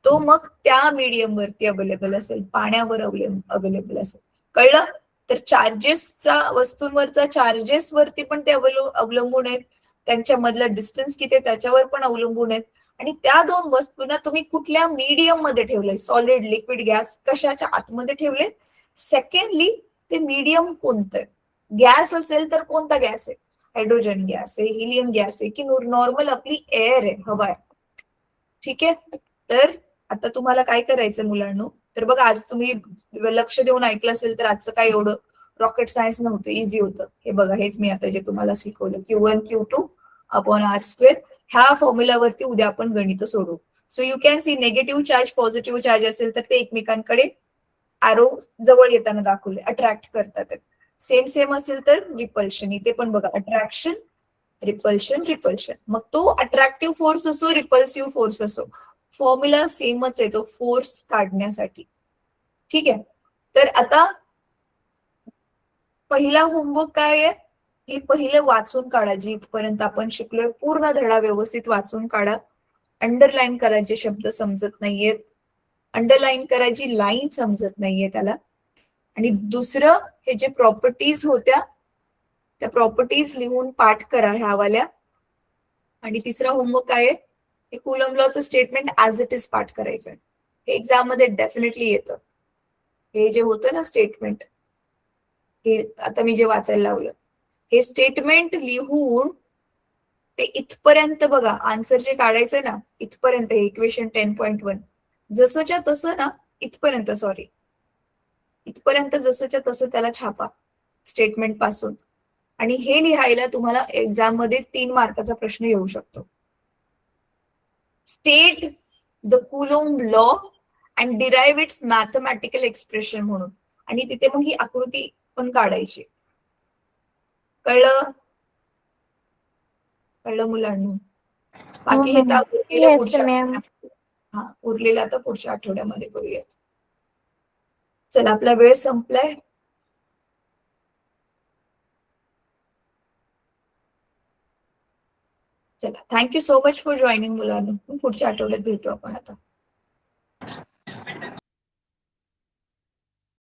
तो मग त्या मीडियम वरती अवेलेबल असेल, पाण्यावर अवेलेबल असेल. कळलं? तर चार्जेसचा, वस्तूंवरचा चार्जेस वरती पण ते अवलंबून आहेत, त्यांच्या मधला डिस्टन्स किती आहे त्याच्यावर पण अवलंबून आहेत. आणि त्या दोन वस्तूंना तुम्ही कुठल्या मीडियम मध्ये ठेवलंय, सॉलिड, लिक्विड, गॅस कशाच्या आतमध्ये ठेवले. सेकंडली ते मीडियम कोणतं, गॅस असेल तर कोणता गॅस आहे, हायड्रोजन गॅस आहे, हिलियम गॅस आहे की नॉर्मल आपली एअर आहे, हवा आहे. ठीक आहे. तर आता तुम्हाला काय करायचं मुलांनो, तर बघा आज तुम्ही लक्ष देऊन ऐकलं असेल तर आजचं काय एवढं रॉकेट सायन्स नव्हतं, इझी होतं. हे बघा हेच मी आता जे तुम्हाला शिकवलं, Q1 Q2 अपॉन R². ह्या फॉर्म्युलावरती उद्या आपण गणित सोडवू. So you can see negative charge positive charge असेल तर ते एकमेकांकडे ॲरो जवळ येताना दाखवले, अट्रॅक्ट करतात. सेम सेम असेल तर रिपल्शन, इथे पण बघा अट्रॅक्शन रिपल्शन रिपल्शन. मग तो अट्रॅक्टिव्ह फोर्स असो रिपल्सिव्ह फोर्स असो, फॉर्म्युला सेमच आहे तो फोर्स काढण्यासाठी. ठीक आहे. तर आता पहिला होमवर्क काय आहे, हे पहिलं वाचून काढा. जी इथपर्यंत आपण शिकलोय पूर्ण धडा व्यवस्थित वाचून काढा. अंडरलाईन करायचे शब्द समजत नाहीयेत, अंडरलाईन करायची लाईन समजत नाहीये त्याला. आणि दुसरं हे जे प्रॉपर्टीज होत्या त्या प्रॉपर्टीज लिहून पाठ करा ह्यावाल्या. आणि तिसरा होमवर्क काय आहे, हे कुलम लॉचं स्टेटमेंट ऍज इट इज पाठ करायचंय. हे एक्झाम मध्ये डेफिनेटली येतं. हे जे होतं ना स्टेटमेंट, हे आता मी जे वाचायला लावलं, हे स्टेटमेंट लिहून ते इथपर्यंत बघा, आन्सर जे काढायचंय ना इथपर्यंत, हे इक्वेशन 10.1 जसंच्या तसं ना, इथपर्यंत सॉरी इथपर्यंत जसंच्या तसं त्याला छापा स्टेटमेंट पासून. आणि हे लिहायला तुम्हाला एक्झाम मध्ये 3 मार्काचा प्रश्न येऊ शकतो. State the coulomb law and derive it's mathematical expression म्हणून. आणि तिथे मग ही आकृती पण काढायची. कळलं? कळलं मुलांना? बाकी हे तर उरलेलं Yes, पुढच्या ma'am. उरलेलं आता पुढच्या आठवड्यामध्ये करूया. चला आपला वेळ संपलाय. चला thank you so much for joining मुलांना. पुढच्या आठवड्यात भेटू आपण आता.